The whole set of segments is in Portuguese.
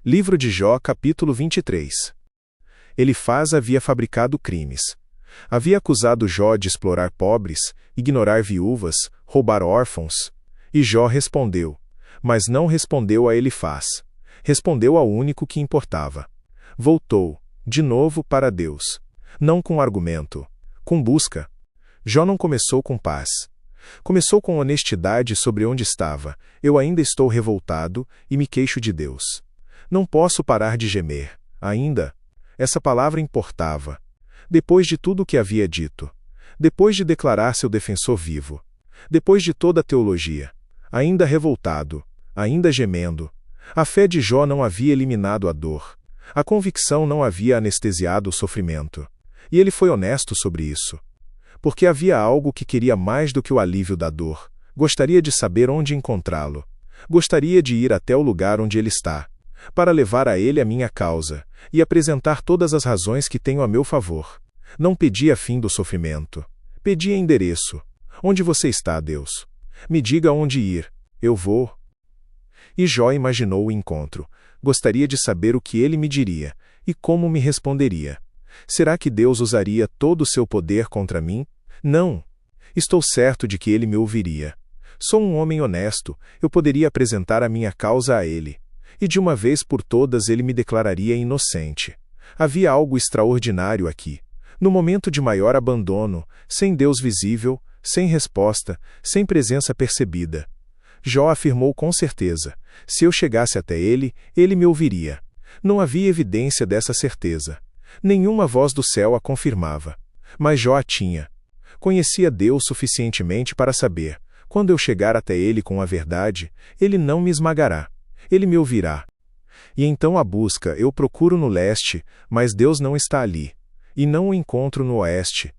Livro de Jó, capítulo 23. Elifaz havia fabricado crimes. Havia acusado Jó de explorar pobres, ignorar viúvas, roubar órfãos. E Jó respondeu. Mas não respondeu a Elifaz. Respondeu ao único que importava. Voltou, de novo, para Deus. Não com argumento, com busca. Jó não começou com paz. Começou com honestidade sobre onde estava. Eu ainda estou revoltado e me queixo de Deus. Não posso parar de gemer. Ainda. Essa palavra importava. Depois de tudo o que havia dito. Depois de declarar seu defensor vivo. Depois de toda a teologia. Ainda revoltado. Ainda gemendo. A fé de Jó não havia eliminado a dor. A convicção não havia anestesiado o sofrimento. E ele foi honesto sobre isso. Porque havia algo que queria mais do que o alívio da dor. Gostaria de saber onde encontrá-lo. Gostaria de ir até o lugar onde ele está, para levar a ele a minha causa, e apresentar todas as razões que tenho a meu favor. Não pedia fim do sofrimento. Pedia endereço. Onde você está, Deus? Me diga onde ir. Eu vou. E Jó imaginou o encontro. Gostaria de saber o que ele me diria, e como me responderia. Será que Deus usaria todo o seu poder contra mim? Não. Estou certo de que ele me ouviria. Sou um homem honesto, eu poderia apresentar a minha causa a ele. E de uma vez por todas ele me declararia inocente. Havia algo extraordinário aqui. No momento de maior abandono, sem Deus visível, sem resposta, sem presença percebida. Jó afirmou com certeza. Se eu chegasse até ele, ele me ouviria. Não havia evidência dessa certeza. Nenhuma voz do céu a confirmava. Mas Jó a tinha. Conhecia Deus suficientemente para saber, quando eu chegar até ele com a verdade, ele não me esmagará. Ele me ouvirá. E então a busca eu procuro no leste, mas Deus não está ali. E não o encontro no oeste.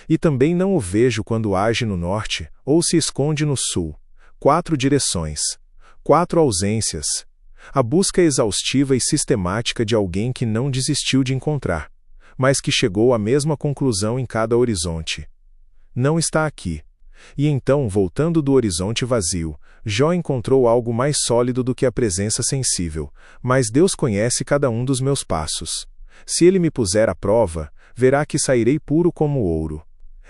E também não o vejo quando age no norte, ou se esconde no sul. 4 direções. 4 ausências. A busca exaustiva e sistemática de alguém que não desistiu de encontrar, mas que chegou à mesma conclusão em cada horizonte. Não está aqui. E então, voltando do horizonte vazio, Jó encontrou algo mais sólido do que a presença sensível. Mas Deus conhece cada um dos meus passos. Se ele me puser à prova, verá que sairei puro como ouro.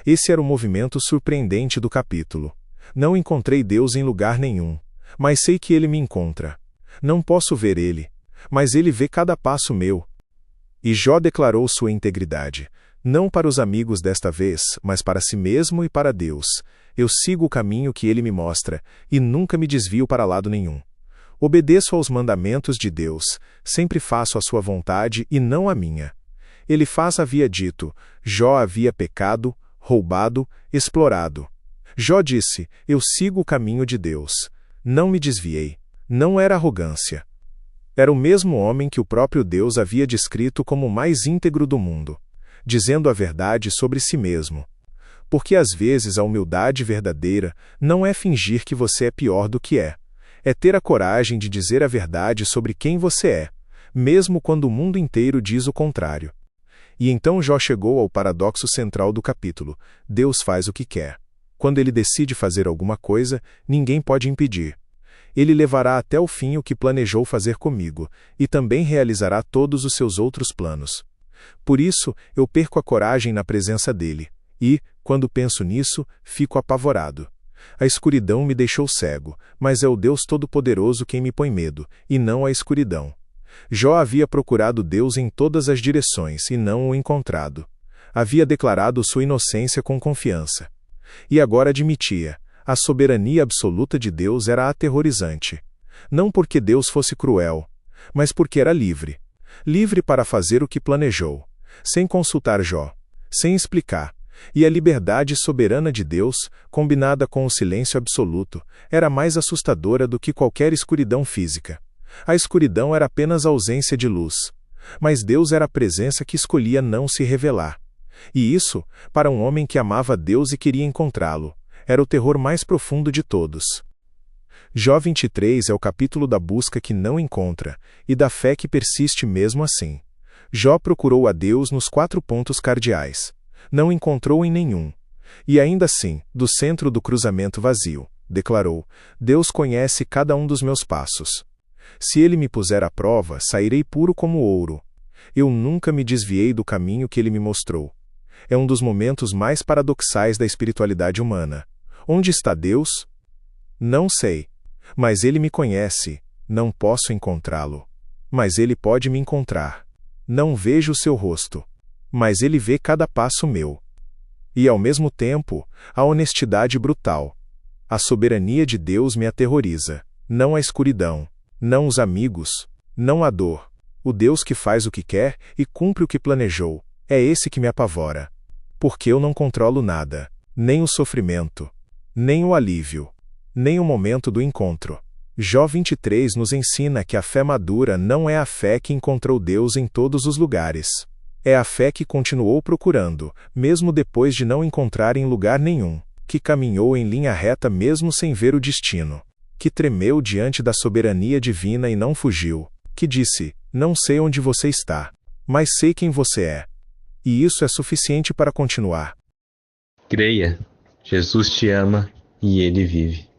Esse era o movimento surpreendente do capítulo. Não encontrei Deus em lugar nenhum, mas sei que ele me encontra. Não posso ver ele, mas ele vê cada passo meu. E Jó declarou sua integridade, não para os amigos desta vez, mas para si mesmo e para Deus. Eu sigo o caminho que ele me mostra, e nunca me desvio para lado nenhum. Obedeço aos mandamentos de Deus, sempre faço a sua vontade e não a minha. Elifaz havia dito, Jó havia pecado, roubado, explorado. Jó disse, eu sigo o caminho de Deus. Não me desviei. Não era arrogância. Era o mesmo homem que o próprio Deus havia descrito como o mais íntegro do mundo, dizendo a verdade sobre si mesmo. Porque às vezes a humildade verdadeira não é fingir que você é pior do que é. É ter a coragem de dizer a verdade sobre quem você é, mesmo quando o mundo inteiro diz o contrário. E então Jó chegou ao paradoxo central do capítulo. Deus faz o que quer. Quando ele decide fazer alguma coisa, ninguém pode impedir. Ele levará até o fim o que planejou fazer comigo, e também realizará todos os seus outros planos. Por isso, eu perco a coragem na presença dele, e, quando penso nisso, fico apavorado. A escuridão me deixou cego, mas é o Deus Todo-Poderoso quem me põe medo, e não a escuridão. Jó havia procurado Deus em todas as direções, e não o encontrado. Havia declarado sua inocência com confiança. E agora admitia. A soberania absoluta de Deus era aterrorizante. Não porque Deus fosse cruel, mas porque era livre. Livre para fazer o que planejou, sem consultar Jó, sem explicar. E a liberdade soberana de Deus, combinada com o silêncio absoluto, era mais assustadora do que qualquer escuridão física. A escuridão era apenas a ausência de luz. Mas Deus era a presença que escolhia não se revelar. E isso, para um homem que amava Deus e queria encontrá-lo, era o terror mais profundo de todos. Jó 23 é o capítulo da busca que não encontra, e da fé que persiste mesmo assim. Jó procurou a Deus nos 4 pontos cardeais. Não encontrou em nenhum. E ainda assim, do centro do cruzamento vazio, declarou, Deus conhece cada um dos meus passos. Se ele me puser à prova, sairei puro como ouro. Eu nunca me desviei do caminho que ele me mostrou. É um dos momentos mais paradoxais da espiritualidade humana. Onde está Deus? Não sei. Mas ele me conhece. Não posso encontrá-lo. Mas ele pode me encontrar. Não vejo o seu rosto. Mas ele vê cada passo meu. E, ao mesmo tempo, a honestidade brutal. A soberania de Deus me aterroriza. Não a escuridão. Não os amigos. Não a dor. O Deus que faz o que quer e cumpre o que planejou. É esse que me apavora. Porque eu não controlo nada. Nem o sofrimento. Nem o alívio. Nem o momento do encontro. Jó 23 nos ensina que a fé madura não é a fé que encontrou Deus em todos os lugares. É a fé que continuou procurando, mesmo depois de não encontrar em lugar nenhum, que caminhou em linha reta mesmo sem ver o destino, que tremeu diante da soberania divina e não fugiu, que disse: não sei onde você está, mas sei quem você é. E isso é suficiente para continuar. Creia, Jesus te ama e Ele vive.